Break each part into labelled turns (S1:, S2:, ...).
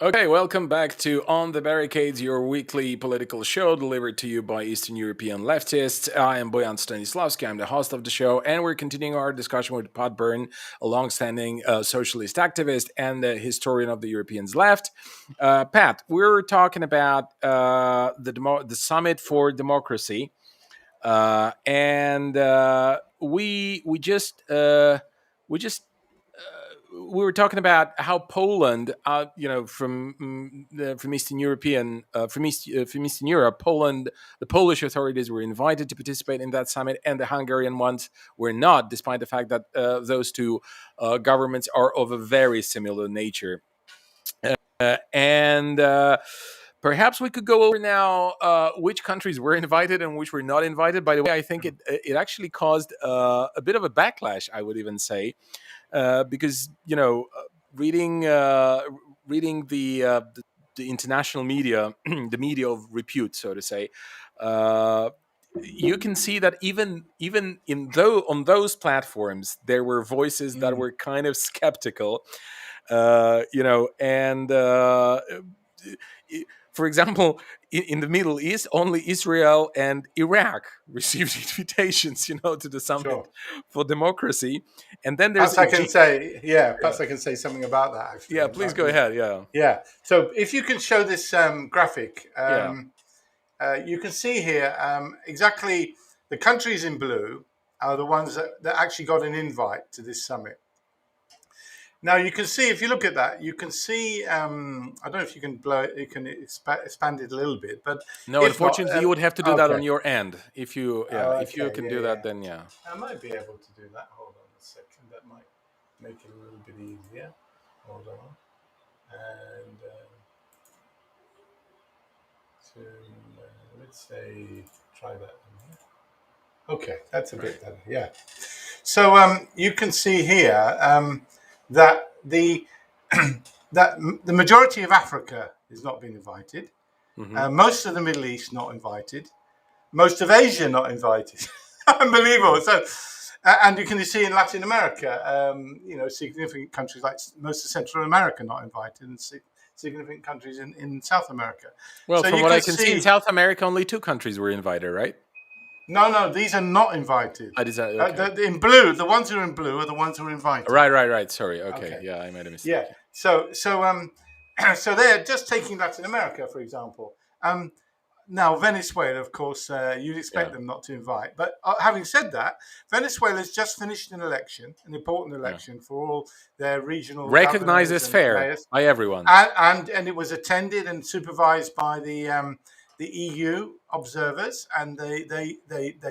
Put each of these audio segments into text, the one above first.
S1: Okay, welcome back to On the Barricades, your weekly political show delivered to you by Eastern European leftists. I am Boyan Stanislavski, I'm the host of the show, and we're continuing our discussion with Byrne, a long-standing socialist activist and the historian of the Europeans left. Pat, we're talking about the Summit for Democracy, and we just we were talking about how Poland, from Eastern European, from Eastern Europe, Poland, the Polish authorities were invited to participate in that summit, and the Hungarian ones were not, despite the fact that those two governments are of a very similar nature. And Perhaps we could go over now which countries were invited and which were not invited. By the way, I think it actually caused a bit of a backlash, I would even say, because reading reading the international media, the media of repute, so to say, uh, you can see that even on those platforms there were voices that were kind of skeptical, and for example, in the Middle East, only Israel and Iraq received invitations, to the summit
S2: Sure.
S1: for democracy. And then there's
S2: Perhaps I can say, yeah,
S1: yeah,
S2: perhaps I can say something about that actually.
S1: yeah. Please
S2: About
S1: go ahead. Yeah,
S2: yeah. So if you can show this graphic,
S1: yeah.
S2: you can see here exactly the countries in blue are the ones that actually got an invite to this summit. Now you can see, if you look at that, you can see. I don't know if you can blow it, you can expand it a little bit, but
S1: No,
S2: if not,
S1: unfortunately, you would have to do that
S2: okay,
S1: on your end. If you
S2: okay,
S1: can
S2: yeah,
S1: do that,
S2: yeah.
S1: then yeah.
S2: I might be able to do that. Hold on a second. That might make it a little bit easier. Hold on. And to, let's say, try that one here. Okay, that's a bit better. Yeah. So you can see here that the majority of Africa is not being invited.
S1: Hmm.
S2: Most of the Middle East not invited. Most of Asia not invited. Unbelievable. So, and you can see in Latin America, significant countries like most of Central America not invited, and significant countries in South America.
S1: Well,
S2: So
S1: from
S2: you
S1: what
S2: can
S1: I can see, in
S2: see,
S1: South America, only two countries were invited, right?
S2: no, these are not invited.
S1: I decided. Okay.
S2: In blue, the ones who are in blue are the ones who are invited.
S1: Right, right, right. Sorry. Okay.
S2: Okay.
S1: Yeah, I made a mistake.
S2: Yeah. So so they're just taking Latin America, for example. Now, Venezuela, of course, you'd expect
S1: Yeah,
S2: them not to invite. But having said that, Venezuela's just finished an election, an important
S1: yeah.
S2: election for all their regional
S1: Recognized
S2: governors
S1: as
S2: and
S1: fair
S2: mayors,
S1: by everyone.
S2: and it was attended and supervised by the EU observers, and they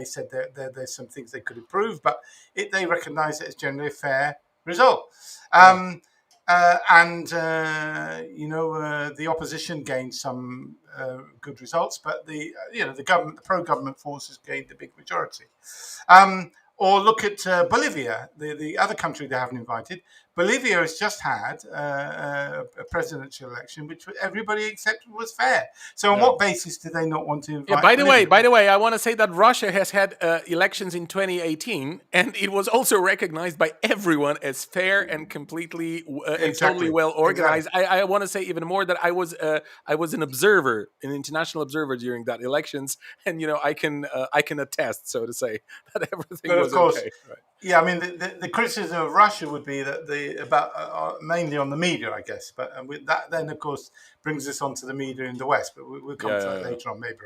S2: said that there's some things they could improve, but they recognise that it's generally a fair result.
S1: Yeah.
S2: And the opposition gained some good results, but the government, the pro-government forces gained the big majority. Or look at Bolivia, the other country they haven't invited. Bolivia has just had a presidential election, which everybody accepted was fair. So, on
S1: Yeah.
S2: what basis do they not want to
S1: Yeah,
S2: invite Bolivia?
S1: by the way, I want to say that Russia has had elections in 2018, and it was also recognized by everyone as fair and completely and totally
S2: Exactly,
S1: well
S2: exactly.
S1: organized. I want to say even more that I was an observer, an international observer during that elections, and I can attest, so to say, that everything
S2: But of
S1: was
S2: course,
S1: okay. Right.
S2: yeah, I mean, the criticism of Russia would be that about mainly on the media, I guess. But with that, then of course brings us on to the media in the West. But we'll come
S1: Yeah,
S2: to
S1: yeah,
S2: that
S1: yeah.
S2: later on, maybe.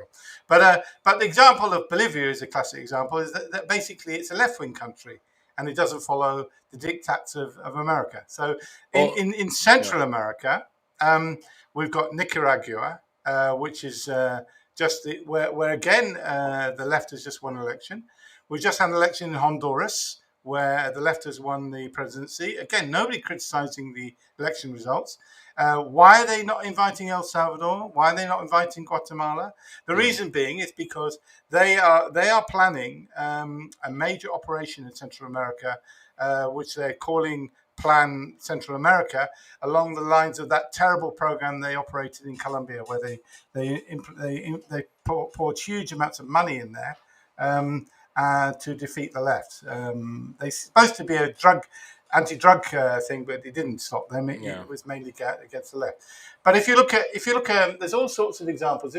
S2: But the example of Bolivia is a classic example. Is that basically it's a left wing country and it doesn't follow the diktats of America. So
S1: Oh,
S2: in
S1: yeah.
S2: Central America, we've got Nicaragua, which is where again the left has just won an election. We just had an election in Honduras where the left has won the presidency. Again, nobody criticizing the election results. Why are they not inviting El Salvador? Why are they not inviting Guatemala? The
S1: Yeah.
S2: reason being is because they are planning a major operation in Central America, which they're calling Plan Central America, along the lines of that terrible program they operated in Colombia, where they poured huge amounts of money in there. To defeat the left. They're supposed to be a drug anti-drug thing, but it didn't stop them.
S1: Yeah.
S2: It was mainly against the left. But if you look at, there's all sorts of examples.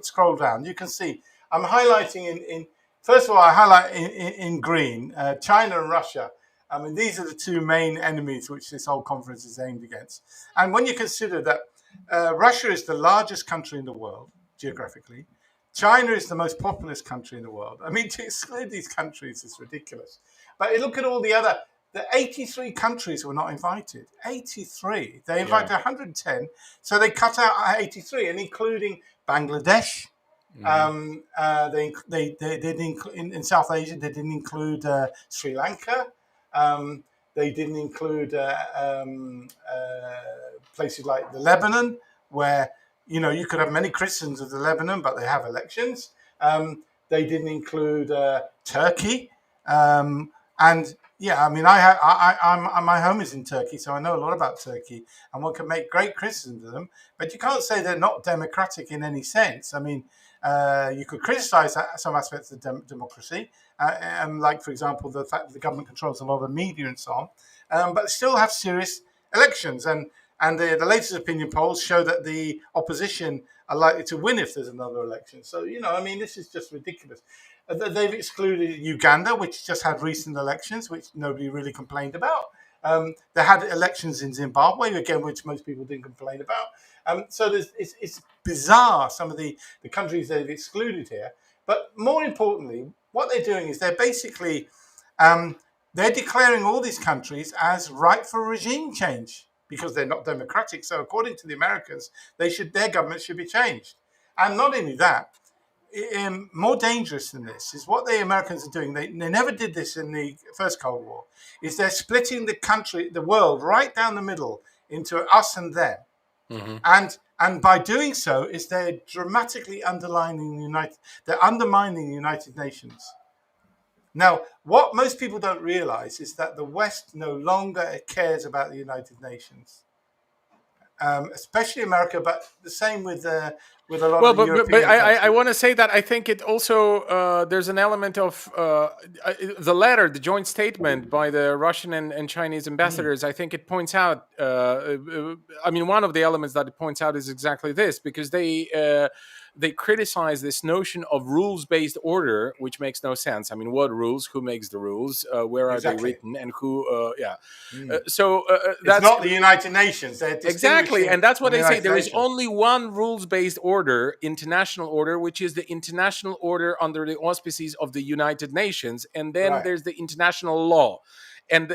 S2: Scroll down, you can see I'm highlighting in first of all, I highlight in green China and Russia. I mean, these are the two main enemies which this whole conference is aimed against. And when you consider that Russia is the largest country in the world geographically, China is the most populous country in the world. I mean, to exclude these countries is ridiculous. But look at all the 83 countries were not invited. 83. They invited 110, so they cut out 83, and including Bangladesh. They didn't include in South Asia. They didn't include Sri Lanka. They didn't include places like the Lebanon, where you could have many Christians of the Lebanon, but they have elections. They didn't include Turkey, and yeah, I mean, my home is in Turkey, so I know a lot about Turkey, and one can make great criticism of them, but you can't say they're not democratic in any sense. I mean, you could criticize some aspects of democracy, like, for example, the fact that the government controls a lot of media and so on, but still have serious elections. And the latest opinion polls show that the opposition are likely to win if there's another election. So, I mean, this is just ridiculous. They've excluded Uganda, which just had recent elections, which nobody really complained about. They had elections in Zimbabwe, again, which most people didn't complain about. So it's bizarre, some of the countries they've excluded here. But more importantly, what they're doing is they're basically they're declaring all these countries as ripe for regime change because they're not democratic. So according to the Americans, their government should be changed. And not only that, more dangerous than this is what the Americans are doing. They never did this in the first Cold War. Is they're splitting the world right down the middle into us and them, and by doing so, is they're dramatically undermining the United Nations. Now, what most people don't realize is that the West no longer cares about the United Nations. Especially America, but the same with a lot of the European countries.
S1: I want to say that I think it also there's an element of the joint statement by the Russian and Chinese ambassadors. I think it points out. I mean, one of the elements that it points out is exactly this, because they criticize this notion of rules-based order, which makes no sense. I mean, what rules? Who makes the rules? Where are they written? And who? So that's
S2: it's not the United Nations.
S1: Exactly, and that's what they say. There is only one rules-based order, international order, which is the international order under the auspices of the United Nations, and then there's the international law. And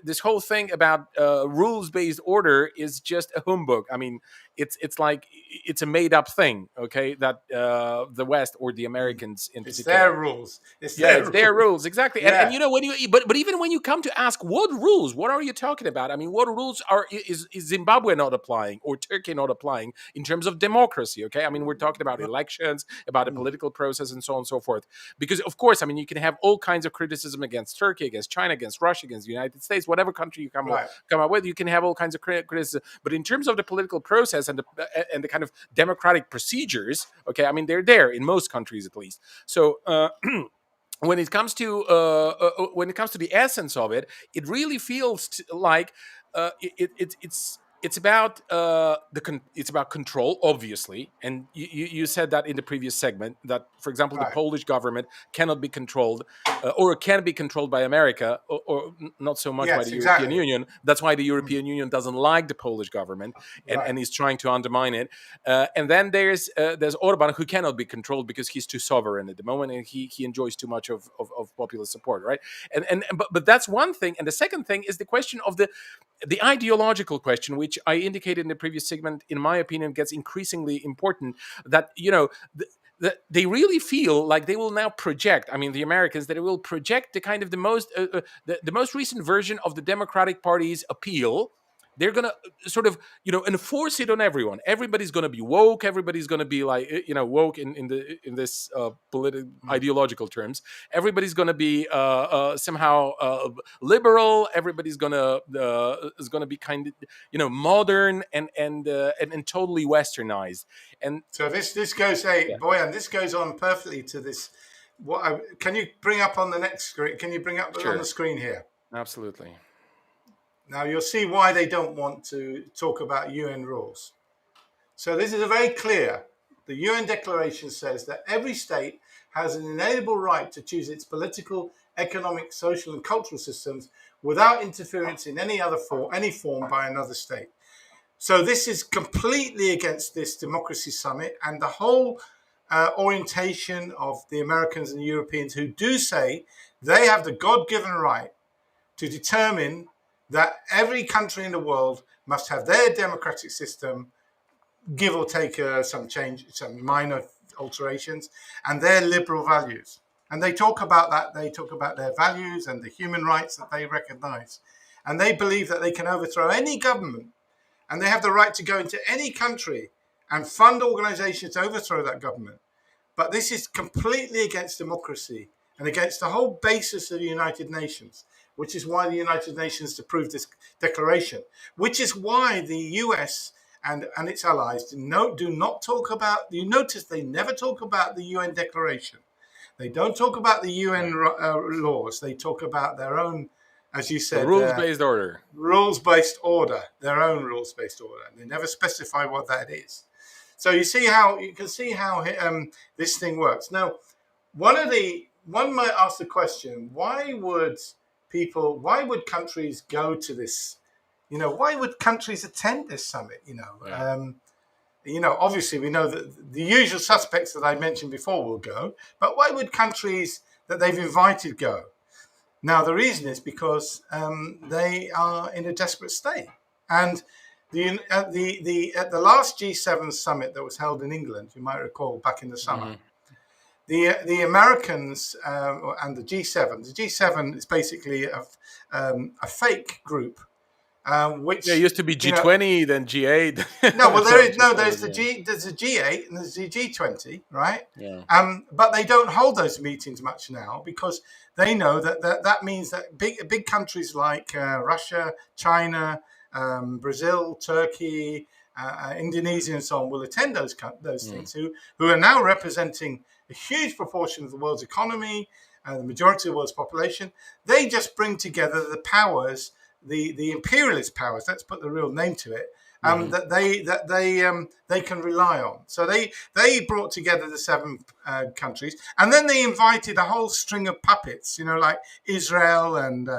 S1: this whole thing about rules-based order is just a humbug. I mean, it's like it's a made-up thing, okay? That the West or the Americans in particular,
S2: it's their rules.
S1: It's their rules, exactly. Yeah. And but even when you come to ask what rules, what are you talking about? I mean, what rules is Zimbabwe not applying or Turkey not applying in terms of democracy? Okay, I mean, we're talking about elections, about the political process, and so on and so forth. Because of course, I mean, you can have all kinds of criticism against Turkey, against China, against Russia, against the United States, whatever country you come up with, you can have all kinds of criticism. But in terms of the political process and the kind of democratic procedures, okay, I mean, they're there in most countries at least. So when it comes to the essence of it, it really feels like it's about it's about control, obviously. And you said that in the previous segment that, for example, the Polish government cannot be controlled or can be controlled by America or not so much by the European Union. That's why the European Union doesn't like the Polish government and is trying to undermine it. And then there's Orban, who cannot be controlled because he's too sovereign at the moment and he enjoys too much of popular support, right? But that's one thing. And the second thing is the question of the ideological question, which I indicated in the previous segment, in my opinion, gets increasingly important. That they really feel like they will now project. I mean, the Americans, that it will project the kind of the most recent version of the Democratic Party's appeal. They're gonna sort of enforce it on everyone. Everybody's gonna be woke. Everybody's gonna be like woke in this political ideological terms. Everybody's gonna be somehow liberal. Everybody's gonna is gonna be kind of modern and totally westernized. And
S2: so this goes Boyan, this goes on perfectly to this can you bring up on the next screen? Can you bring up on the
S1: Sure.
S2: screen here?
S1: Absolutely.
S2: Now you'll see why they don't want to talk about UN rules. So this is a very clear. The UN Declaration says that every state has an inalienable right to choose its political, economic, social, and cultural systems without interference in any form by another state. So this is completely against this democracy summit and the whole orientation of the Americans and the Europeans, who do say they have the God-given right to determine that every country in the world must have their democratic system, give or take some change, some minor alterations, and their liberal values. And they talk about that. They talk about their values and the human rights that they recognize. And they believe that they can overthrow any government, and they have the right to go into any country and fund organizations to overthrow that government. But this is completely against democracy and against the whole basis of the United Nations, which is why the United Nations approved this declaration, which is why the US and its allies do not talk about, you notice they never talk about the UN declaration. They don't talk about the UN laws. They talk about their own, as you
S1: The
S2: said,
S1: rules-based order.
S2: rules-based order, their own rules-based order. They never specify what that is. So you can see how this thing works. Now, one might ask the question: why would countries go to this? Why would countries attend this summit?
S1: Yeah.
S2: Obviously we know that the usual suspects that I mentioned before will go, but why would countries that they've invited go? Now, the reason is because they are in a desperate state. And at the last G7 summit that was held in England, you might recall back in the summer,
S1: Hmm.
S2: the Americans and the G7. The G7 is basically a fake group,
S1: Yeah, it
S2: which
S1: used to be G20, then G8.
S2: no, well,
S1: So
S2: no.
S1: G7, yeah.
S2: There's a G8 and there's a G20, right?
S1: Yeah.
S2: But they don't hold those meetings much now because they know that means that big countries like Russia, China, Brazil, Turkey, Indonesia, and so on will attend those
S1: Mm.
S2: things. Who are now representing a huge proportion of the world's economy, the majority of the world's population. They just bring together the powers, the imperialist powers. Let's put the real name to it.
S1: Hmm.
S2: They can rely on. So they brought together the seven countries, and then they invited a whole string of puppets, like Israel and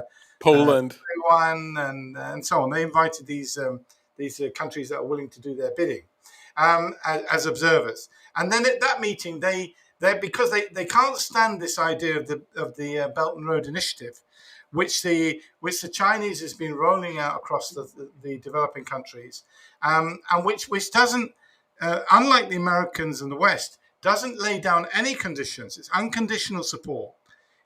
S1: Poland.
S2: Taiwan and so on. They invited these countries that are willing to do their bidding as observers. And then at that meeting, because they can't stand this idea of the Belt and Road Initiative, which the Chinese has been rolling out across the developing countries, and which doesn't, unlike the Americans and the West, doesn't lay down any conditions. It's unconditional support.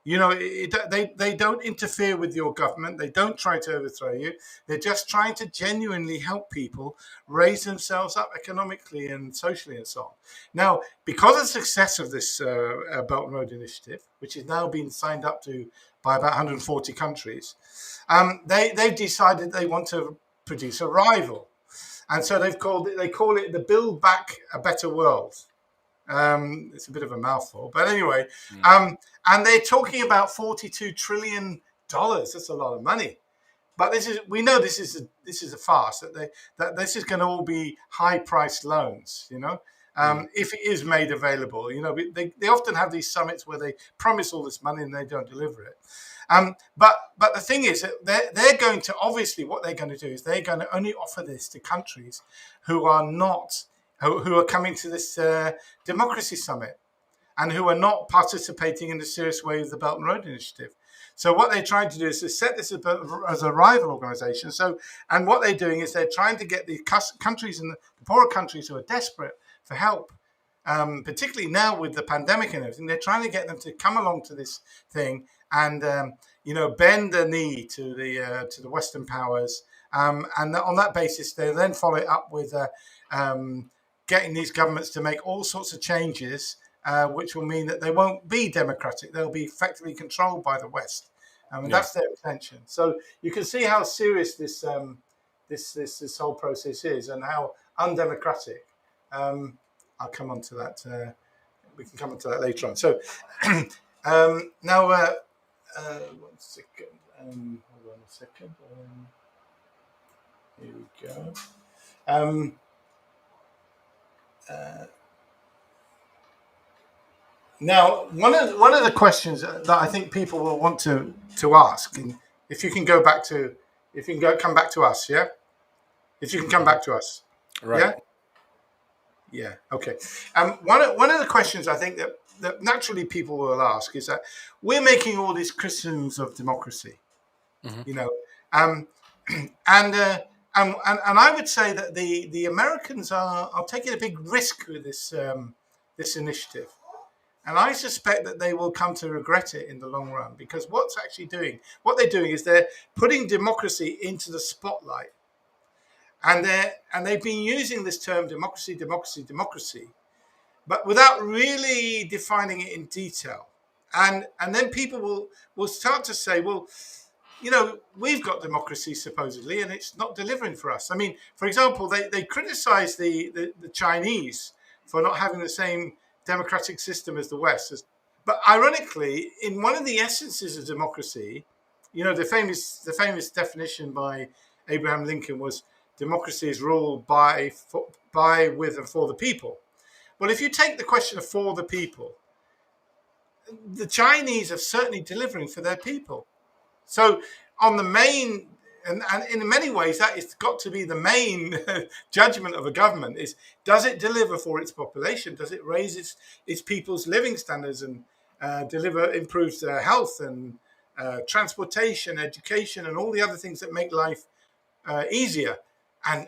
S2: They don't interfere with your government. They don't try to overthrow you. They're just trying to genuinely help people raise themselves up economically and socially and so on. Now, because of the success of this Belt and Road Initiative, which is now being signed up to by about 140 countries, they've decided they want to produce a rival. And so they call it the Build Back a Better World. It's a bit of a mouthful, but anyway,
S1: Mm.
S2: and they're talking about $42 trillion. That's a lot of money. But we know this is a farce, that this is going to all be high priced loans,
S1: Mm.
S2: if it is made available. They often have these summits where they promise all this money and they don't deliver it. But the thing is that they're going to, obviously what they're going to do is they're going to only offer this to countries who are not who are coming to this democracy summit and who are not participating in the serious way of the Belt and Road Initiative. So what they're trying to do is to set this as a rival organization. And what they're doing is they're trying to get the countries and the poorer countries who are desperate for help, particularly now with the pandemic and everything. They're trying to get them to come along to this thing and bend the knee to the Western powers. And on that basis, they then follow it up with getting these governments to make all sorts of changes, which will mean that they won't be democratic. They'll be effectively controlled by the West.
S1: Yeah.
S2: That's their intention. So you can see how serious this whole process is and how undemocratic. I'll come on to that we can come into that later on. So now, 1 second. Hold on a second. Here we go. Now, one of the questions that I think people will want to ask, and if you can go back to, if you can come back to us, yeah, if you can come back to us,
S1: Right.
S2: yeah, yeah, okay. One of the questions I think that naturally people will ask is that we're making all these criticisms of democracy,
S1: Mm-hmm.
S2: you know, um, and, and I would say that the Americans are taking a big risk with this initiative. And I suspect that they will come to regret it in the long run, because what they're doing is they're putting democracy into the spotlight. And they've been using this term democracy, democracy, democracy, but without really defining it in detail. And then people will start to say, well, we've got democracy supposedly, and it's not delivering for us. I mean, for example, they criticize the Chinese for not having the same democratic system as the West. But ironically, in one of the essences of democracy, the famous definition by Abraham Lincoln was democracy is ruled by, with, and for the people. Well, if you take the question of for the people, the Chinese are certainly delivering for their people. So on the main, and in many ways, that has got to be the main judgment of a government is, does it deliver for its population? Does it raise its people's living standards and improves their health and transportation, education, and all the other things that make life easier? And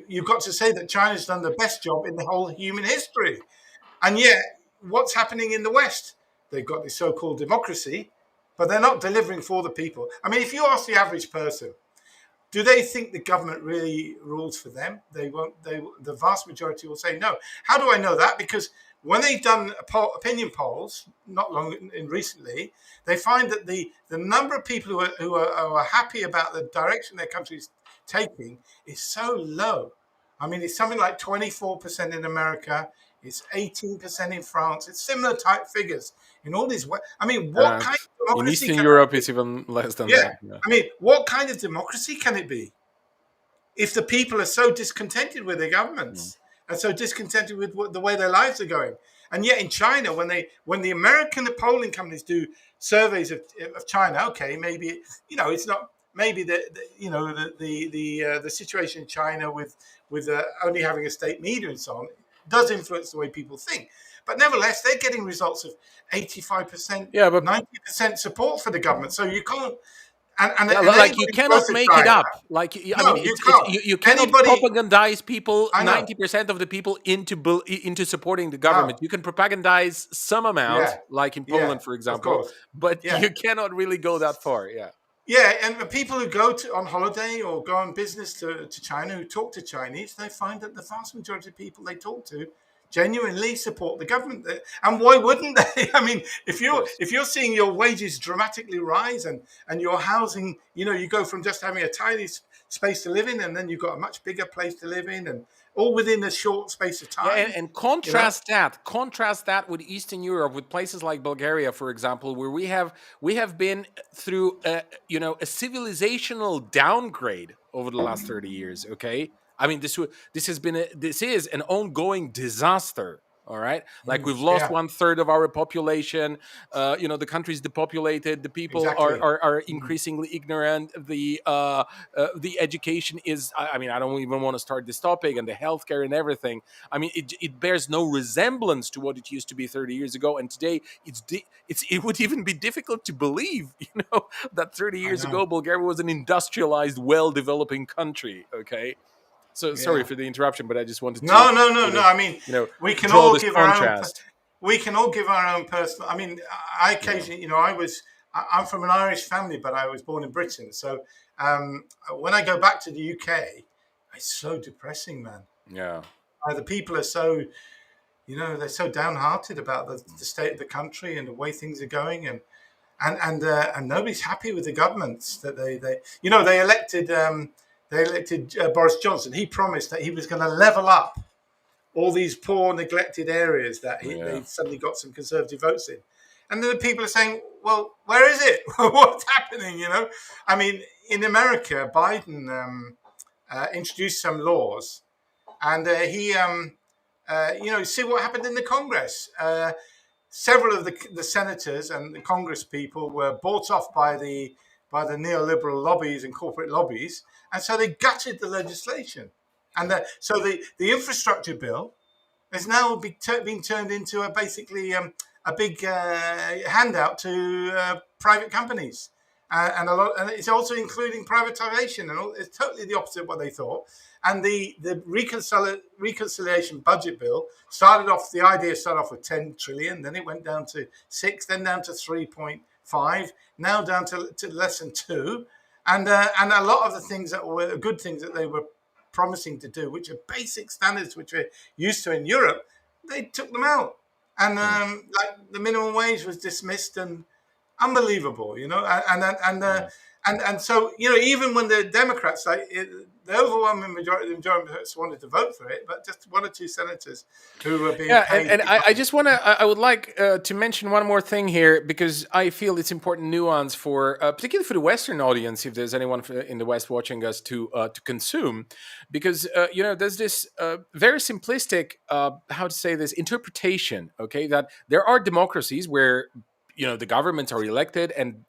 S2: you've got to say that China's done the best job in the whole human history. And yet, what's happening in the West? They've got this so-called democracy, but they're not delivering for the people. I mean, if you ask the average person, do they think the government really rules for them? They won't. The vast majority will say no. How do I know that? Because when they've done opinion polls, not long in recently, they find that the number of people who are happy about the direction their country's taking is so low. I mean, it's something like 24% in America. It's 18% in France. It's similar type figures in all these. I mean, what kind of
S1: In
S2: democracy
S1: Eastern
S2: can
S1: Europe,
S2: it
S1: it's even less than
S2: be? Yeah,
S1: that. Yeah.
S2: I mean, what kind of democracy can it be if the people are so discontented with their governments and so discontented with the way their lives are going? And yet in China, when the American polling companies do surveys of China, okay, maybe it's not, maybe the situation in China with only having a state media and so on does influence the way people think. But nevertheless, they're getting results of 85%,
S1: Yeah, but
S2: 90% support for the government. So you can't, and
S1: yeah, like you
S2: anybody who goes
S1: cannot
S2: to
S1: make it
S2: China,
S1: up. Like I mean,
S2: no, you
S1: it's
S2: can't.
S1: you cannot
S2: Anybody,
S1: propagandize people.
S2: I know,
S1: 90% of the people into supporting the
S2: no,
S1: government. You can propagandize some amount,
S2: yeah,
S1: like in
S2: yeah,
S1: Poland, for
S2: of
S1: example,
S2: course,
S1: but
S2: yeah.
S1: you cannot really go that far. Yeah.
S2: Yeah, and the people who go on holiday or go on business to China, who talk to Chinese, they find that the vast majority of people they talk to genuinely support the government. And why wouldn't they? I mean,
S1: Of course.
S2: if you're seeing your wages dramatically rise and your housing, you go from just having a tiny space to live in, and then you've got a much bigger place to live in, and all within a short space of
S1: Yeah,
S2: time.
S1: and
S2: You know,
S1: contrast that with Eastern Europe, with places like Bulgaria, for example, where we have been through a civilizational downgrade over the last 30 years. Okay, I mean this is an ongoing disaster. All right, like we've lost
S2: yeah,
S1: 1/3 of our population. The country's depopulated. The people are
S2: exactly.
S1: are, are increasingly ignorant. The education is. I mean, I don't even want to start this topic, and the healthcare and everything. I mean, it bears no resemblance to what it used to be 30 years ago, and today it would even be difficult to believe, that 30
S2: I
S1: years
S2: know.
S1: ago Bulgaria was an industrialized, well-developing country. Okay, so sorry
S2: Yeah.
S1: for the interruption, but I just wanted to
S2: No, no, no,
S1: sort
S2: no.
S1: of,
S2: I mean,
S1: you know,
S2: we can
S1: draw
S2: all
S1: this
S2: give our own.
S1: contrast.
S2: We can all give our own personal. I mean, I
S1: Yeah,
S2: occasionally, I'm from an Irish family, but I was born in Britain. So when I go back to the UK, it's so depressing, man.
S1: yeah.
S2: The people are so, they're so downhearted about the state of the country and the way things are going, and nobody's happy with the governments that they elected Boris Johnson. He promised that he was going to level up all these poor, neglected areas that
S1: Yeah.
S2: they suddenly got some conservative votes in. And then the people are saying, well, where is it? What's happening? I mean, in America, Biden introduced some laws, and see what happened in the Congress. Several of the senators and the Congress people were bought off by the neoliberal lobbies and corporate lobbies, and so they gutted the legislation. And so the infrastructure bill has now been turned into a big handout to private companies, and it's also including privatization, and it's totally the opposite of what they thought. And the reconciliation budget bill the idea started off with 10 trillion, then it went down to 6, then down to 3.5, now down to less than 2, and a lot of the things that were good things that they were promising to do, which are basic standards which we're used to in Europe, they took them out. And like the minimum wage was dismissed, and unbelievable, and so even when the Democrats, the overwhelming majority of Democrats wanted to vote for it, but just one or two senators who were being
S1: Yeah,
S2: paid.
S1: I just want to, I would like to mention one more thing here because I feel it's important nuance for, particularly for the Western audience, if there's anyone in the West watching us to consume, because there's this very simplistic, how to say this, interpretation, okay, that there are democracies where the governments are elected and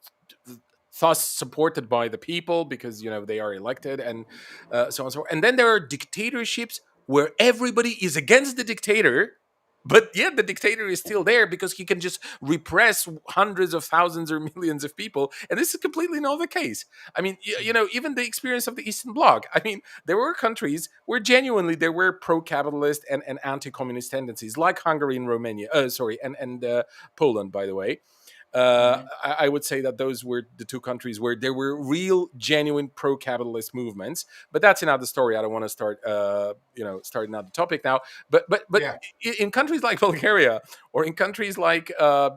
S1: thus supported by the people because they are elected and so on and so forth. And then there are dictatorships where everybody is against the dictator, but yet the dictator is still there because he can just repress hundreds of thousands or millions of people. And this is completely not the case. I mean, even the experience of the Eastern Bloc. I mean, there were countries where genuinely there were pro-capitalist and anti-communist tendencies, like Hungary and Romania. And Poland, by the way.
S2: Mhm.
S1: I would say that those were the two countries where there were real, genuine pro-capitalist movements. But that's another story. I don't want to start another topic now. But
S2: Yeah,
S1: in countries like Bulgaria or in countries like I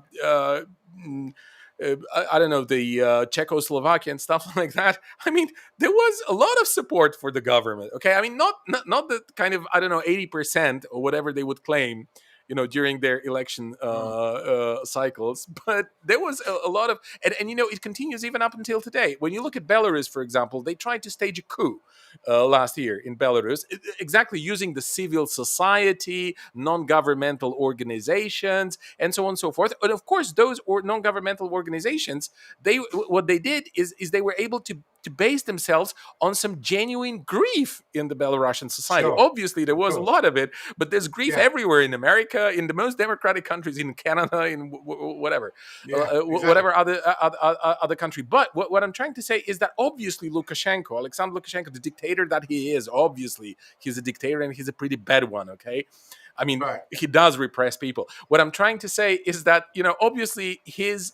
S1: don't know, the Czechoslovakia and stuff like that. I mean, there was a lot of support for the government. Okay, I mean, not the kind of 80% or whatever they would claim during their election
S2: mm.
S1: cycles, but there was a lot of, and it continues even up until today. When you look at Belarus, for example, they tried to stage a coup last year in Belarus, exactly using the civil society, non-governmental organizations, and so on and so forth. And of course, those non-governmental organizations, what they did is they were able to base themselves on some genuine grief in the Belarusian society.
S2: Sure,
S1: Otherwly, there
S2: of
S1: was a
S2: course.
S1: lot of it, but there's grief
S2: Yeah,
S1: everywhere in America, in the most democratic countries, in Canada, in whatever,
S2: yeah, exactly.
S1: whatever other country. But what I'm trying to say is that obviously Lukashenko, Alexander Lukashenko, the dictator that he is, obviously he's a dictator and he's a pretty bad one. Okay, I mean,
S2: Right.
S1: he does repress people. What I'm trying to say is that, obviously his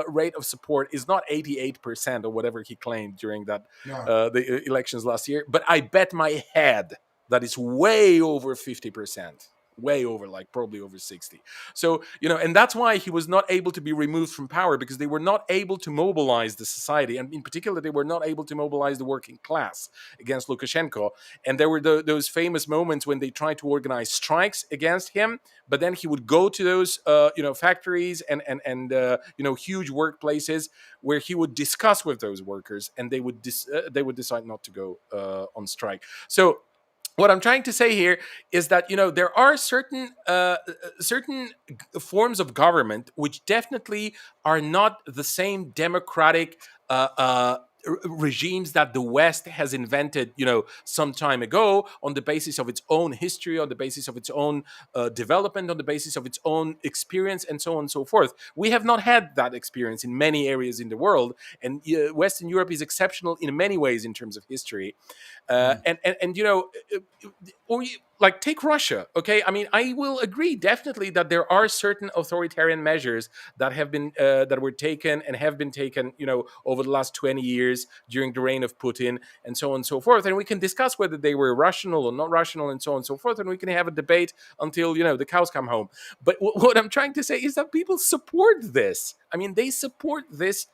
S1: rate of support is not 88% or whatever he claimed during
S2: No.
S1: the elections last year, but I bet my head that it's way over 50%. Way over, like probably over 60. So, and that's why he was not able to be removed from power, because they were not able to mobilize the society. And in particular, they were not able to mobilize the working class against Lukashenko. And there were those famous moments when they tried to organize strikes against him, but then he would go to those factories and huge workplaces where he would discuss with those workers, and they would decide not to go on strike. So what I'm trying to say here is that there are certain forms of government which definitely are not the same democratic regimes that the West has invented, some time ago, on the basis of its own history, on the basis of its own development, on the basis of its own experience, and so on and so forth. We have not had that experience in many areas in the world, and Western Europe is exceptional in many ways in terms of history.
S2: Mm.
S1: And or like take Russia, okay? I mean, I will agree definitely that there are certain authoritarian measures that have been that were taken and have been taken, over the last 20 years during the reign of Putin, and so on and so forth. And we can discuss whether they were rational or not rational, and so on and so forth. And we can have a debate until the cows come home. But what I'm trying to say is that people support this. I mean, they support this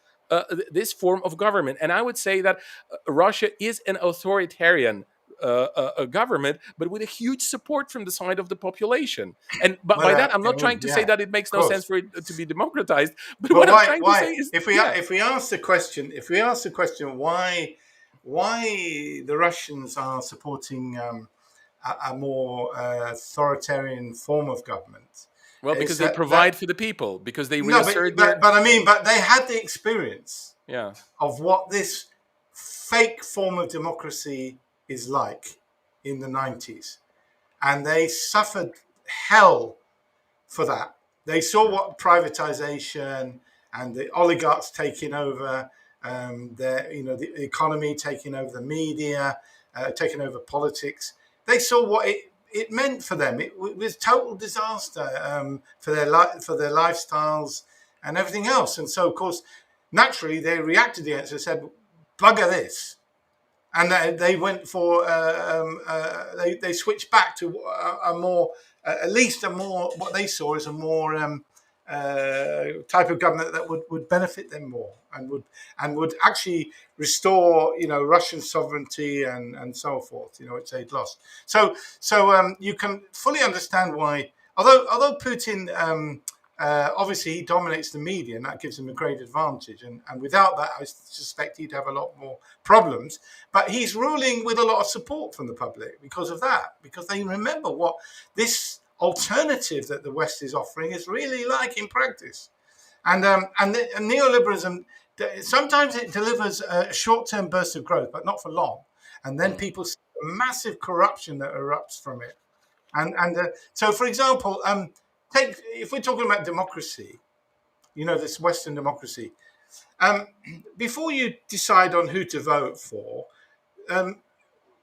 S1: form of government, and I would say that Russia is an authoritarian a government, but with a huge support from the side of the population. And but
S2: Well,
S1: by that, I'm not trying to say
S2: yeah,
S1: that it makes
S2: of
S1: no sense
S2: course.
S1: for it to be democratized. But
S2: But
S1: what I'm trying to say
S2: why?
S1: is,
S2: If
S1: yeah,
S2: we ask the question, why the Russians are supporting a more authoritarian form of government,
S1: well,
S2: is
S1: because they
S2: that
S1: provide for the people, because they
S2: no,
S1: reassert their,
S2: but I mean, but they had the experience
S1: yeah.
S2: of what this fake form of democracy is like in the 90s, and they suffered hell for that. They saw what privatization and the oligarchs taking over the economy, taking over the media, taking over politics. They saw what it meant for them. It was total disaster for for their lifestyles and everything else. And so, of course, naturally, they reacted against it and said, "Bugger this." And they went for they switched back to a more at least a more what they saw as a more type of government that would benefit them more and would actually restore Russian sovereignty and so forth, which they'd lost. So you can fully understand why, although Putin obviously he dominates the media and that gives him a great advantage, and without that I suspect he'd have a lot more problems, but he's ruling with a lot of support from the public because of that, because they remember what this alternative that the West is offering is really like in practice. And neoliberalism, sometimes it delivers a short-term burst of growth, but not for long. And then
S1: Mm.
S2: people see the massive corruption that erupts from it. So, for example, take if we're talking about democracy, this Western democracy. Um, Before you decide on who to vote for, um,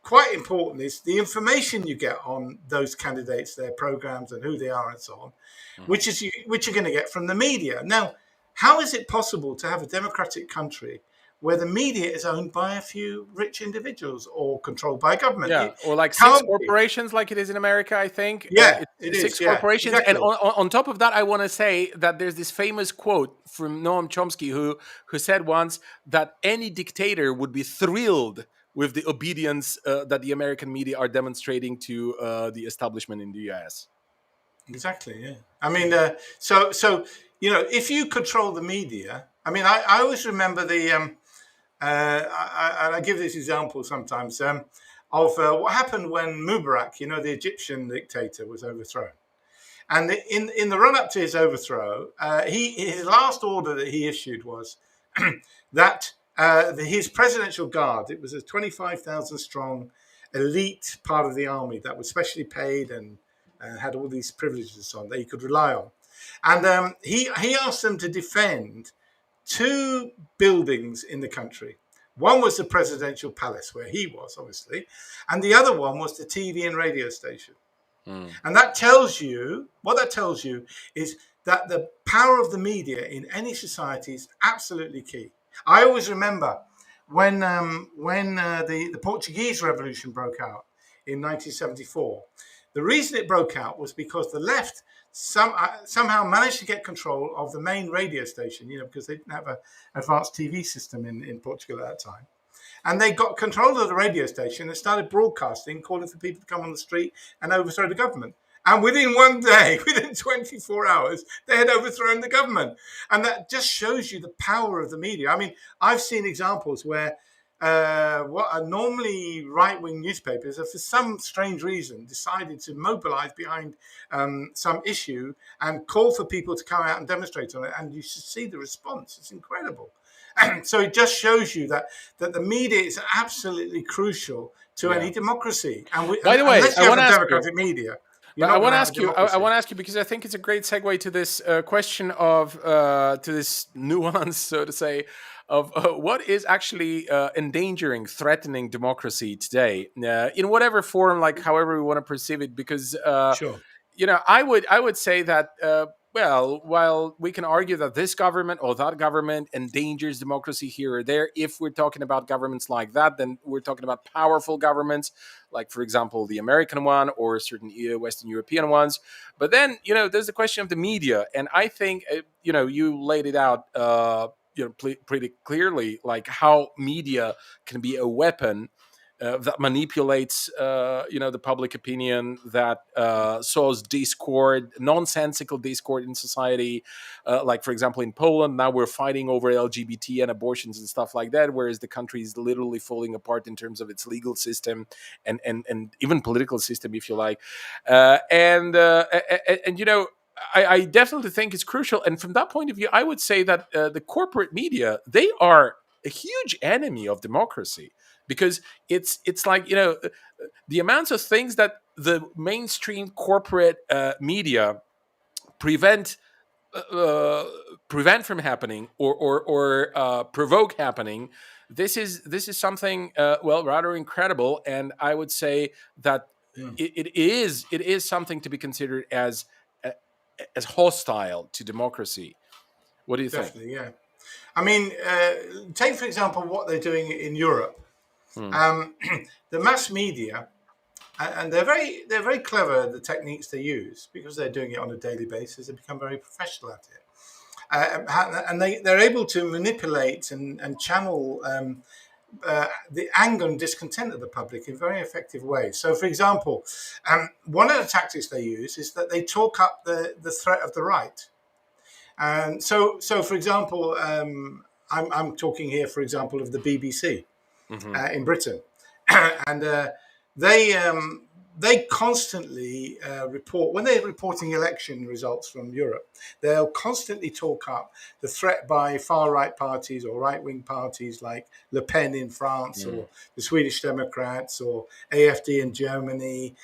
S2: quite important is the information you get on those candidates, their programs, and who they are, and so on,
S1: Mhm.
S2: which you're going to get from the media. Now, how is it possible to have a democratic country where the media is owned by a few rich individuals or controlled by government?
S1: Yeah,
S2: It
S1: or like six
S2: can't be.
S1: corporations, like it is in America, I think.
S2: Yeah, it
S1: It's
S2: is.
S1: six
S2: Yeah,
S1: corporations, and
S2: exactly.
S1: on top of that, I want to say that there's this famous quote from Noam Chomsky, who said once that any dictator would be thrilled with the obedience that the American media are demonstrating to the establishment in the U.S.
S2: Exactly. Yeah. I mean, if you control the media, I mean, I always remember and I give this example sometimes of what happened when Mubarak, the Egyptian dictator, was overthrown. And in the run up to his overthrow, his last order that he issued was that his presidential guard, it was a 25,000 strong elite part of the army that was specially paid and had all these privileges and so on that he could rely on. And he asked them to defend two buildings in the country. One was the presidential palace where he was, obviously, and the other one was the TV and radio station.
S1: Mm.
S2: And what that tells you is that the power of the media in any society is absolutely key. I always remember when the Portuguese Revolution broke out in 1974. The reason it broke out was because the left somehow managed to get control of the main radio station, because they didn't have an advanced TV system in Portugal at that time. And they got control of the radio station and started broadcasting, calling for people to come on the street and overthrow the government. And within one day, within 24 hours, they had overthrown the government. And that just shows you the power of the media. I mean, I've seen examples where what are normally right-wing newspapers have, for some strange reason, decided to mobilize behind some issue and call for people to come out and demonstrate on it. And you should see the response. It's incredible. So it just shows you that the media is absolutely crucial to any
S1: Yeah.
S2: democracy.
S1: By the way,
S2: Unless
S1: I
S2: you have
S1: want
S2: a
S1: to ask you.
S2: democratic media, you're
S1: But I
S2: not going
S1: want
S2: to
S1: to
S2: have a
S1: ask you. I
S2: democracy.
S1: want to ask you because I think it's a great segue to this question of to this nuance, so to say, of what is actually endangering, threatening democracy today, in whatever form, like however we want to perceive it. Because
S2: Sure.
S1: I would say that well, while we can argue that this government or that government endangers democracy here or there, if we're talking about governments like that, then we're talking about powerful governments, like for example the American one or certain Western European ones. But then there's the question of the media, and I think you laid it out pretty clearly, like how media can be a weapon that manipulates, the public opinion, that sows discord, nonsensical discord in society. Like, for example, in Poland, now we're fighting over LGBT and abortions and stuff like that, whereas the country is literally falling apart in terms of its legal system and even political system, if you like. I definitely think it's crucial. And from that point of view, I would say that the corporate media, they are a huge enemy of democracy, because it's like, the amounts of things that the mainstream corporate media prevent prevent from happening, or provoke happening. This is something, rather incredible, and I would say that
S2: Mm.
S1: it is something to be considered uh, as hostile to democracy. What do you think?
S2: Definitely, yeah. I mean, take for example what they're doing in Europe.
S1: Hmm.
S2: Um, the mass media, and they're very clever, the techniques they use, because they're doing it on a daily basis. They become very professional at it, and they're able to manipulate and channel the anger and discontent of the public in very effective ways. So, for example, one of the tactics they use is that they talk up the threat of the right. And so for example, I'm talking here, for example, of the BBC
S1: Hmm.
S2: in Britain, and they constantly report when they're reporting election results from Europe. They'll constantly talk up the threat by far right parties or right wing parties like Le Pen in France, or the Swedish Democrats, or AfD in Germany,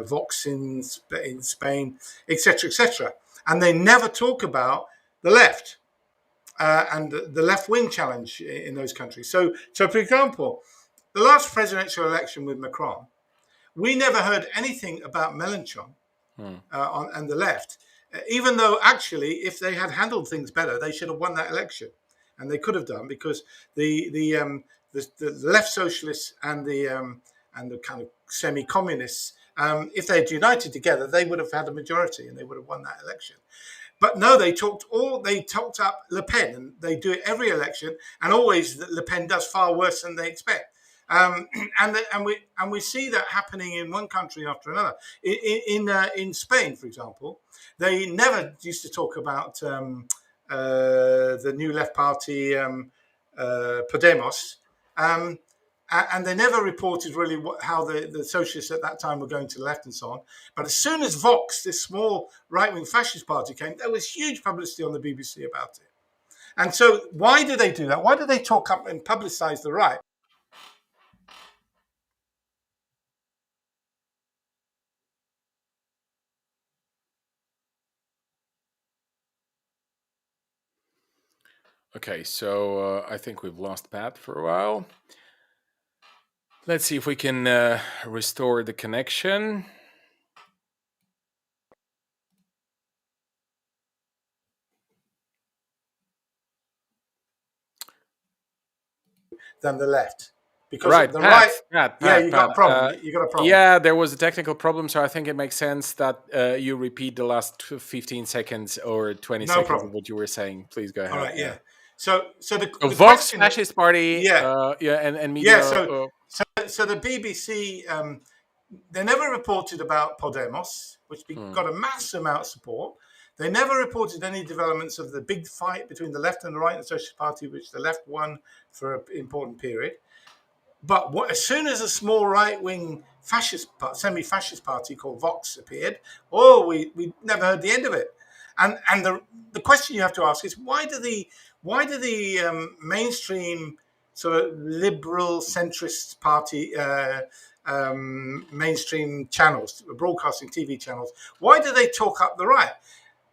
S2: Vox in Spain, etc., etc. And they never talk about the left and the left wing challenge in those countries. So for example, the last presidential election with Macron, we never heard anything about Mélenchon and the left, even though actually, if they had handled things better, they should have won that election, and they could have done, because the left socialists and the kind of semi-communists, if they had united together, they would have had a majority and they would have won that election. But no, they talked up Le Pen, and they do it every election, and always Le Pen does far worse than they expect. Um, and we see that happening in one country after another. In Spain, for example, they never used to talk about the new left party, Podemos. Um, and they never reported really how the socialists at that time were going to the left and so on. But as soon as Vox, this small right-wing fascist party, came, there was huge publicity on the BBC about it. And so why do they do that? Why do they talk up and publicize the right?
S1: Okay, so I think we've lost Pat for a while. Let's see if we can restore the connection.
S2: Than the left. Because
S1: Right,
S2: the right, yeah,
S1: Pat,
S2: you got
S1: Pat.
S2: a problem. You got a problem.
S1: Yeah, there was a technical problem, so I think it makes sense that you repeat the last 15 seconds or 20
S2: No
S1: seconds of
S2: problem.
S1: what you were saying. Please go
S2: All
S1: ahead.
S2: right,
S1: Yeah.
S2: yeah. So
S1: So
S2: the
S1: Vox,
S2: question,
S1: fascist party,
S2: yeah,
S1: and
S2: yeah.
S1: media.
S2: So the BBC, they never reported about Podemos, which
S1: Hmm.
S2: got a massive amount of support. They never reported any developments of the big fight between the left and the right and the Socialist Party, which the left won for an important period. But as soon as a small right-wing semi-fascist party called Vox appeared, we never heard the end of it. And the question you have to ask is, why do the mainstream sort of liberal centrist party mainstream channels, broadcasting TV channels, why do they talk up the right?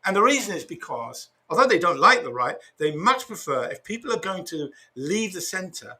S2: And the reason is because although they don't like the right, they much prefer, if people are going to leave the centre,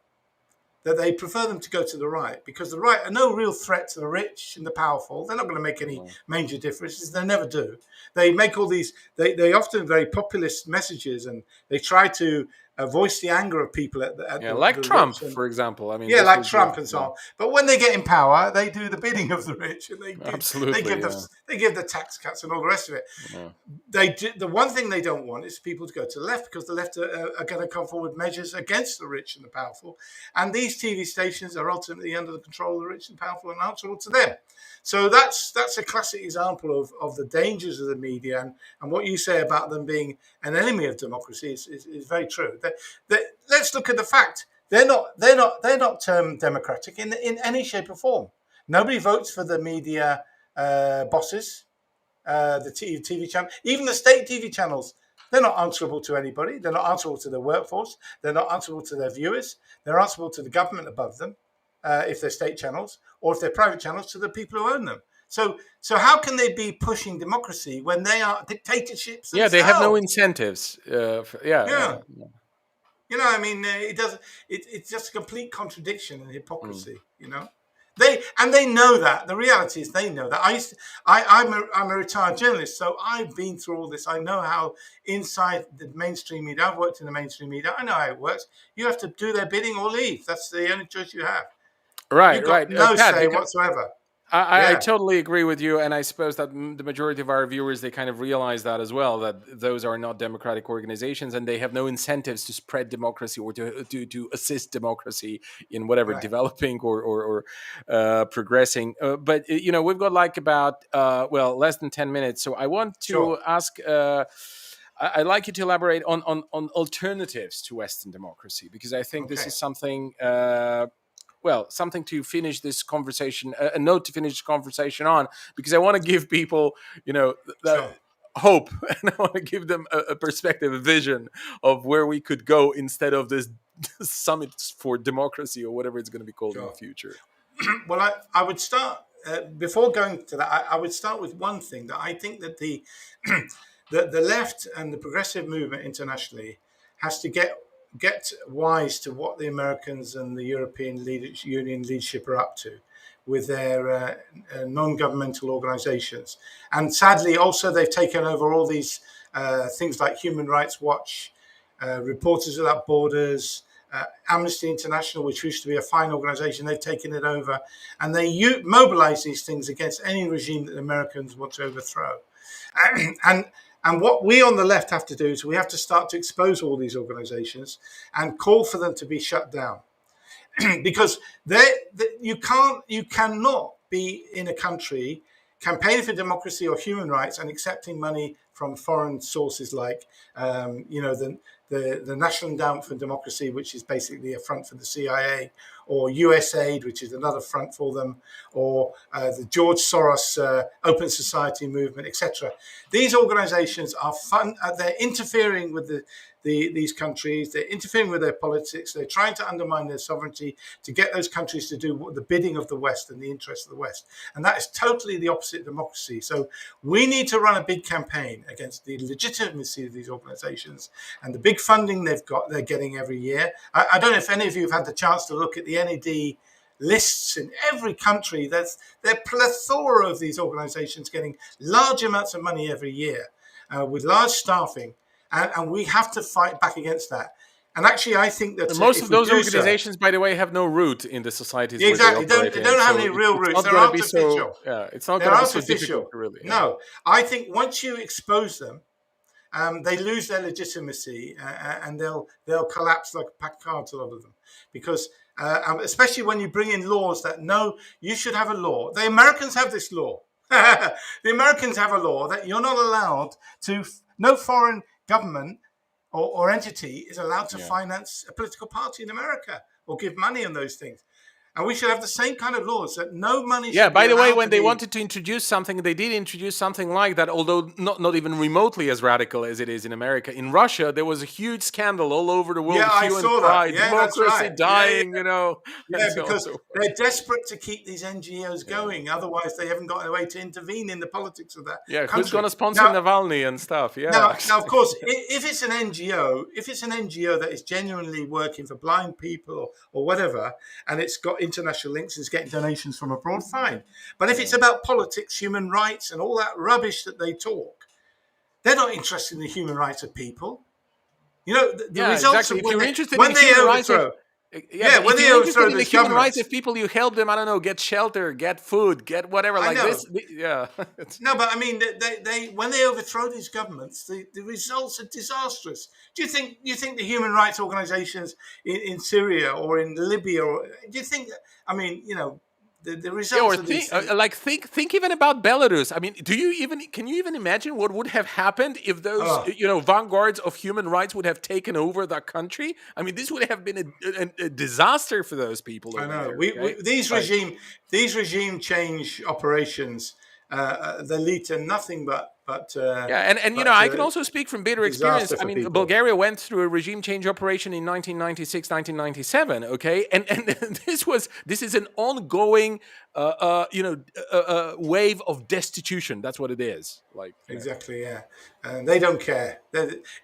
S2: that they prefer them to go to the right, because the right are no real threat to the rich and the powerful. They're not going to make any major differences. They never do. They make all these, they often very populist messages, and they try to voice the anger of people at
S1: Yeah, like
S2: the
S1: Trump,
S2: rich and
S1: for example. I mean,
S2: yeah,
S1: this
S2: like
S1: was the
S2: Trump and so on. But when they get in power, they do the bidding of the rich, and
S1: absolutely, yeah,
S2: they give the tax cuts and all the rest of it.
S1: yeah.
S2: They do, the one thing they don't want is people to go to the left, because the left are going to come forward measures against the rich and the powerful, and these TV stations are ultimately under the control of the rich and powerful and answerable to them. So that's a classic example of the dangers of the media, and what you say about them being an enemy of democracy is very true. Let's look at the fact they're not democratic in any shape or form. Nobody votes for the media bosses, the TV channel, even the state TV channels. They're not answerable to anybody. They're not answerable to their workforce. They're not answerable to their viewers. They're answerable to the government above them, if they're state channels, or if they're private channels, to the people who own them. So how can they be pushing democracy when they are dictatorships
S1: Yeah, they have no
S2: themselves?
S1: incentives. Yeah.
S2: Yeah, I mean, it doesn't. It's just a complete contradiction and
S1: Mm.
S2: hypocrisy. They know that. The reality is they know that. I'm a retired journalist, so I've been through all this. I know how inside the mainstream media. I've worked in the mainstream media. I know how it works. You have to do their bidding or leave. That's the only choice you have. You've
S1: Right,
S2: got
S1: right,
S2: no
S1: Pat.
S2: say
S1: Because
S2: whatsoever.
S1: I
S2: Yeah,
S1: totally agree with you, and I suppose that the majority of our viewers, they kind of realize that as well, that those are not democratic organizations, and they have no incentives to spread democracy or to assist democracy in whatever
S2: right.
S1: developing or progressing. But we've got like about less than 10 minutes, so I want
S2: Sure.
S1: to ask. I'd like you to elaborate on alternatives to Western democracy, because I think this
S2: Okay.
S1: is something something to finish this conversation, a note to finish the conversation on, because I want to give people, the
S2: Sure.
S1: hope, and I want to give them a perspective, a vision of where we could go instead of this summit for democracy or whatever it's going to be called in the
S2: Sure.
S1: future.
S2: Well, I would start before going to that. I would start with one thing that I think that the left and the progressive movement internationally has to get wise to what the Americans and the European Union leadership are up to with their non-governmental organisations, and sadly, also they've taken over all these things like Human Rights Watch, Reporters Without Borders, Amnesty International, which used to be a fine organization. They've taken it over, and they mobilize these things against any regime that the Americans want to overthrow. And and what we on the left have to do is we have to start to expose all these organizations and call for them to be shut down. Because you cannot be in a country campaigning for democracy or human rights and accepting money from foreign sources like the National Endowment for Democracy, which is basically a front for the CIA, or USAID, which is another front for them, or the George Soros Open Society movement, etc. These organizations are they're interfering with these countries. They're interfering with their politics. They're trying to undermine their sovereignty to get those countries to do the bidding of the West and the interests of the West. And that is totally the opposite of democracy. So we need to run a big campaign against the legitimacy of these organizations and the big funding they're getting every year. I don't know if any of you have had the chance to look at the NED lists in every country. There are plethora of these organizations getting large amounts of money every year with large staffing. And we have to fight back against that. And actually, I think that
S1: And most
S2: if
S1: of
S2: we
S1: those
S2: do so,
S1: organizations, by the way, have no root in the societies
S2: yeah,
S1: where they
S2: exactly,
S1: operate
S2: they
S1: in.
S2: don't have
S1: So
S2: any real
S1: it's
S2: roots.
S1: not
S2: They're
S1: going to be so.
S2: artificial.
S1: Yeah, it's not
S2: They're
S1: going to be so difficult
S2: artificial.
S1: to really. Yeah.
S2: No, I think once you expose them, they lose their legitimacy, and they'll collapse like a pack of cards. A lot of them, because especially when you bring in laws that no, you should have a law. The Americans have this law. The Americans have a law that you're not allowed to. No foreign government or entity is allowed to
S1: Yeah.
S2: finance a political party in America or give money on those things. And we should have the same kind of laws that no money
S1: Yeah,
S2: should be
S1: by the way,
S2: allowed
S1: when
S2: to
S1: they
S2: be.
S1: wanted to introduce something, they did introduce something like that, although not even remotely as radical as it is in America. In Russia, there was a huge scandal all over the world,
S2: Yeah, I
S1: hue and
S2: saw that.
S1: cry,
S2: Yeah, that's
S1: democracy
S2: right. Yeah,
S1: dying, and
S2: yeah,
S1: so on and
S2: because
S1: so forth.
S2: they're desperate to keep these NGOs
S1: Yeah.
S2: going. Otherwise, they haven't got a way to intervene in the politics of that
S1: Yeah, who's
S2: country.
S1: going to sponsor
S2: Now,
S1: Navalny and stuff? Yeah.
S2: now, of course, if it's an NGO, if it's an NGO that is genuinely working for blind people or whatever, and it's got international links, it's getting donations from abroad, fine. But if it's
S1: Yeah.
S2: about politics, human rights, and all that rubbish that they talk, they're not interested in the human rights of people. You know, the
S1: Yeah,
S2: results
S1: exactly.
S2: of
S1: If you're interested in
S2: when they
S1: human rights,
S2: overthrow,
S1: yeah,
S2: yeah,
S1: but
S2: when
S1: if
S2: they
S1: you're interested
S2: overthrow
S1: in the
S2: those
S1: human rights,
S2: governments.
S1: if people you help them, I don't know, get shelter, get food, get whatever
S2: I
S1: like
S2: know.
S1: this, yeah.
S2: No, but I mean, they when they overthrow these governments, the results are disastrous. Do you think the human rights organizations in Syria or in Libya, or do you think? I mean, the
S1: Yeah, or
S2: results of these
S1: think
S2: things.
S1: think even about Belarus. I mean, can you even imagine what would have happened if those
S2: Oh,
S1: vanguards of human rights would have taken over that country? I mean, this would have been a disaster for those people
S2: I
S1: over
S2: know.
S1: there.
S2: We
S1: Okay, like
S2: these regime change operations, they lead to nothing
S1: yeah, and I can also speak from bitter experience.
S2: disaster
S1: I
S2: for
S1: mean,
S2: people.
S1: Bulgaria went through a regime change operation in 1996, 1997. Okay, and this is an ongoing wave of destitution. That's what it is. Like
S2: Exactly, yeah, and they don't care.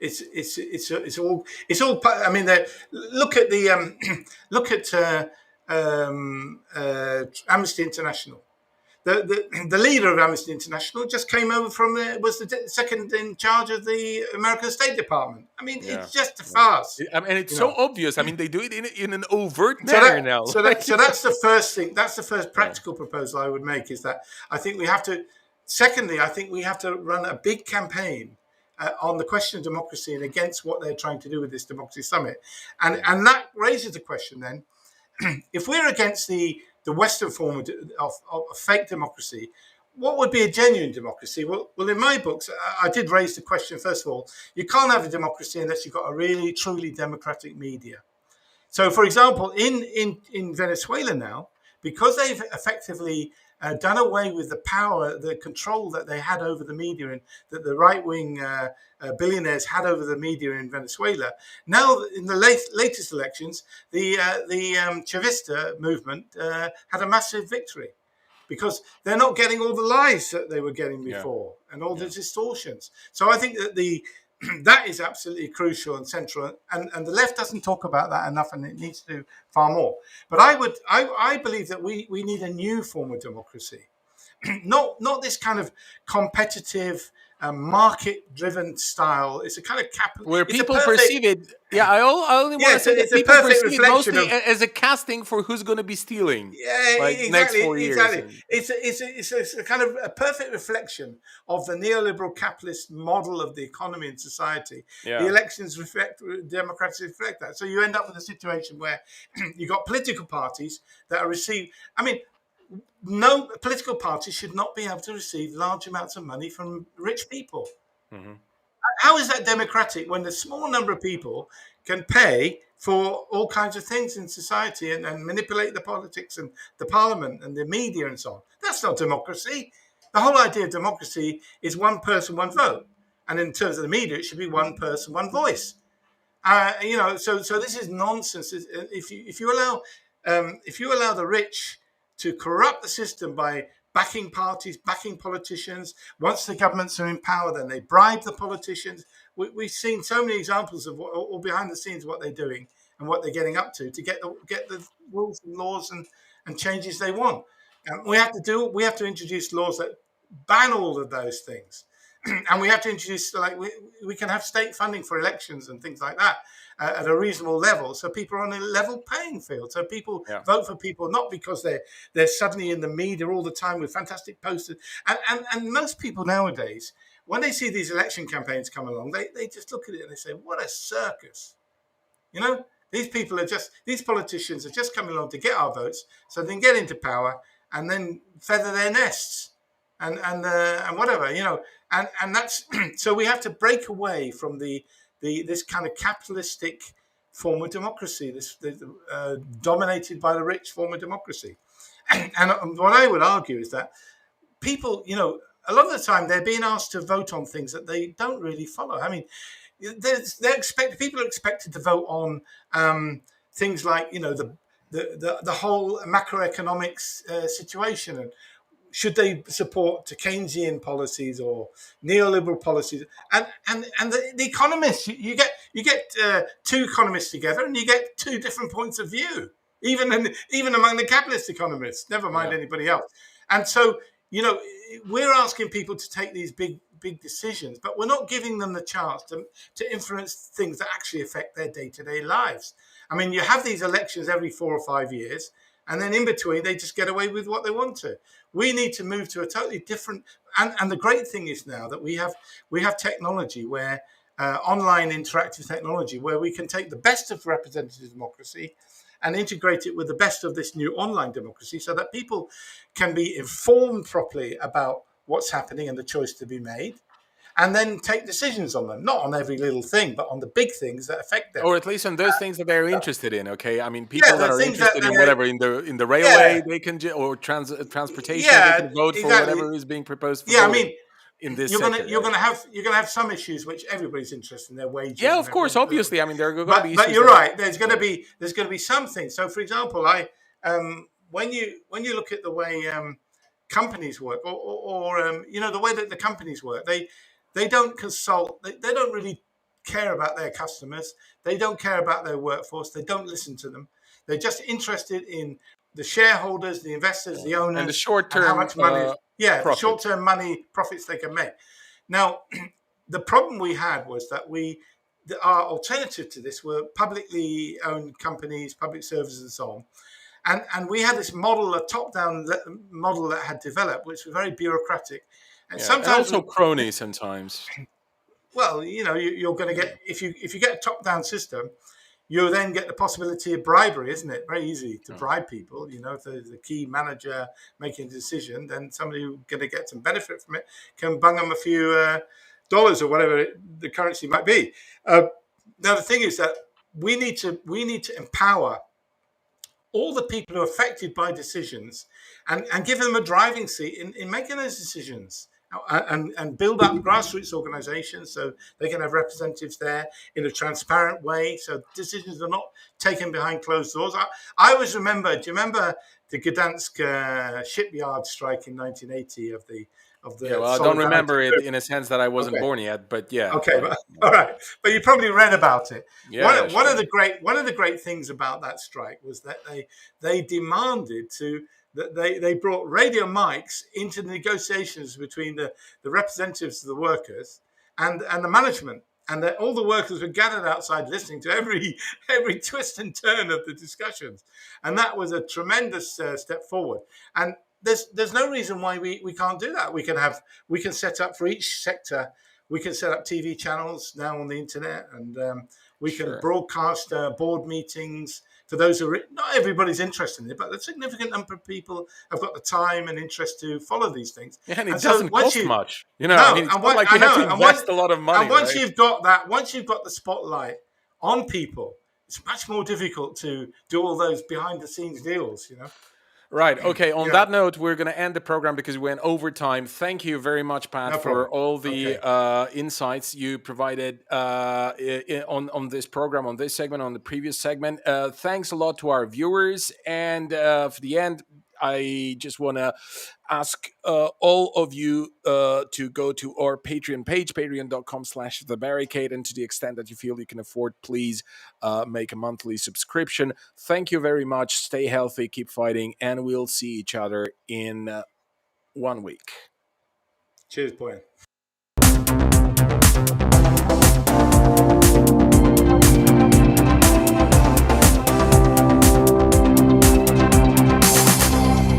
S2: It's all. I mean, look at the look at Amnesty International. The leader of Amnesty International just came over from was the second in charge of the American State Department. I mean,
S1: yeah.
S2: it's just a
S1: Yeah.
S2: farce,
S1: I mean, it's
S2: you
S1: so
S2: know.
S1: obvious. I mean, they do it in an overt
S2: So
S1: manner
S2: that
S1: now.
S2: so that so that's the first thing. That's the first
S1: Yeah.
S2: practical proposal I would make, is that I think we have to. Secondly, I think we have to run a big campaign on the question of democracy and against what they're trying to do with this democracy summit,
S1: Mhm.
S2: and that raises the question then: if we're against the Western form of fake democracy, what would be a genuine democracy? Well, in my books, I did raise the question. First of all, you can't have a democracy unless you've got a really truly democratic media. So, for example, in Venezuela now, because they've effectively done away with the power, the control that they had over the media, and that the right wing billionaires had over the media in Venezuela. Now, in the latest elections, the Chavista movement had a massive victory, because they're not getting all the lies that they were getting
S1: Yeah.
S2: before and all the
S1: Yeah.
S2: distortions. So I think that that is absolutely crucial and central, and the left doesn't talk about that enough, and it needs to do far more. But I believe that we need a new form of democracy, not this kind of competitive, market-driven style. It's a kind of
S1: Where
S2: It's a
S1: people
S2: perfect.
S1: perceive it, yeah, I only want
S2: Yeah,
S1: to say that
S2: it's a
S1: people
S2: perfect
S1: perceive it
S2: reflection
S1: mostly
S2: of.
S1: as a casting for who's going to be stealing,
S2: Yeah,
S1: like next
S2: exactly,
S1: 4 years.
S2: exactly.
S1: And
S2: It's a kind of a perfect reflection of the neoliberal capitalist model of the economy and society. The
S1: yeah,
S2: elections democrats reflect that. So you end up with a situation where you've got political parties that are received. I mean, no political party should not be able to receive large amounts of money from rich people.
S1: hmm
S2: How is that democratic when the small number of people can pay for all kinds of things in society, and manipulate the politics and the parliament and the media and so on? That's not democracy. The whole idea of democracy is one person, one vote. And in terms of the media, it should be one person, one voice. So this is nonsense. If you allow the rich to corrupt the system by backing parties, backing politicians, once the governments are in power, then they bribe the politicians. We've seen so many examples of all behind the scenes what they're doing and what they're getting up to get the rules and laws and changes they want. And we have to introduce laws that ban all of those things. And we have to introduce, like, we can have state funding for elections and things like that at a reasonable level, so people are on a level playing field. So people
S1: yeah,
S2: vote for people not because they're suddenly in the media all the time with fantastic posters. And most people nowadays, when they see these election campaigns come along, they just look at it and they say, what a circus. You know, these politicians are just coming along to get our votes so they can get into power and then feather their nests and whatever, and that's so we have to break away from this kind of capitalistic form of democracy, this dominated by the rich form of democracy. And what I would argue is that people, a lot of the time they're being asked to vote on things that they don't really follow. I mean, people are expected to vote on things like, the whole macroeconomics situation, and should they support Keynesian policies or neoliberal policies? And the economists, you get two economists together, and you get two different points of view, even among the capitalist economists. Never mind
S1: yeah.
S2: anybody else. And so you know, we're asking people to take these big decisions, but we're not giving them the chance to influence things that actually affect their day-to-day lives. I mean, you have these elections every 4 or 5 years, and then in between they just get away with what they want to. We need to move to a totally different. And the great thing is now that we have technology where online interactive technology where we can take the best of representative democracy and integrate it with the best of this new online democracy so that people can be informed properly about what's happening and the choice to be made, and then take decisions on them, not on every little thing, but on the big things that affect them.
S1: Or at least on those things that they're interested in. Okay, I mean,
S2: Yeah,
S1: people that
S2: the
S1: are
S2: things that
S1: interested in
S2: they,
S1: whatever in the railway,
S2: yeah,
S1: they can or transportation, they
S2: yeah,
S1: can vote for
S2: exactly.
S1: whatever is being proposed for
S2: Yeah, I
S1: voting
S2: mean,
S1: in this
S2: you're gonna
S1: sector,
S2: you're
S1: right?
S2: gonna have you're gonna have some issues which everybody's interested in, their wages
S1: Yeah,
S2: and
S1: of course,
S2: everything.
S1: obviously. I mean, there are going to be
S2: But
S1: issues
S2: you're
S1: that.
S2: right.
S1: Yeah,
S2: There's gonna be something. So, for example, I when you look at the way companies work, or the way that the companies work, they don't consult. They don't really care about their customers. They don't care about their workforce. They don't listen to them. They're just interested in the shareholders, the investors, the
S1: and the
S2: owners,
S1: short
S2: and how
S1: term
S2: much money. Yeah, the
S1: profit.
S2: short-term money profits they can make. Now, the problem we had was that our alternative to this were publicly owned companies, public services, and so on. And we had this model, a top-down model that had developed, which was very bureaucratic, and
S1: Yeah, and
S2: sometimes,
S1: also crony sometimes.
S2: well, you're going to
S1: Yeah,
S2: get, if you get a top-down system, you then get the possibility of bribery, isn't it? Very easy to
S1: yeah.
S2: bribe people. If there's a key manager making a decision, then somebody who's going to get some benefit from it can bung them a few dollars or whatever the currency might be. Now the thing is that we need to empower all the people who are affected by decisions, and give them a driving seat in making those decisions, and build up grassroots organizations so they can have representatives there in a transparent way so decisions are not taken behind closed doors. I always remember, do you remember the Gdansk shipyard strike in 1980 of
S1: Yeah.
S2: the
S1: Well, I don't
S2: solidarity
S1: remember it
S2: movement?
S1: in a sense that I wasn't
S2: Okay.
S1: born yet, but yeah,
S2: Okay, all right, but you probably read about it.
S1: yeah, yeah,
S2: One of
S1: sure.
S2: the great things about that strike was that they demanded that they brought radio mics into the negotiations between the representatives of the workers and the management, and that all the workers were gathered outside listening to every twist and turn of the discussions, and that was a tremendous step forward. And there's no reason why we can't do that. We can set up for each sector. We can set up TV channels now on the internet, and we can
S1: Sure.
S2: broadcast board meetings for those who are not everybody's interested in it, but a significant number of people have got the time and interest to follow these things.
S1: Yeah, and it
S2: And so
S1: doesn't
S2: once
S1: cost
S2: you
S1: much. I
S2: no,
S1: mean, it's
S2: and
S1: not
S2: what
S1: like
S2: I
S1: we have to
S2: know,
S1: invest a lot of
S2: and
S1: money,
S2: once
S1: right?
S2: you've got that, once you've got the spotlight on people, it's much more difficult to do all those behind the scenes deals.
S1: Right. Okay. On
S2: Yeah,
S1: that note, we're going to end the program because we went over time. Thank you very much, Pat,
S2: no
S1: for
S2: problem.
S1: all the
S2: Okay,
S1: insights you provided on this program, on this segment, on the previous segment. Thanks a lot to our viewers. And for the end, I just want to ask all of you to go to our Patreon page, patreon.com/the barricade. And to the extent that you feel you can afford, please make a monthly subscription. Thank you very much. Stay healthy, keep fighting, and we'll see each other in 1 week.
S2: cheers, Boyan.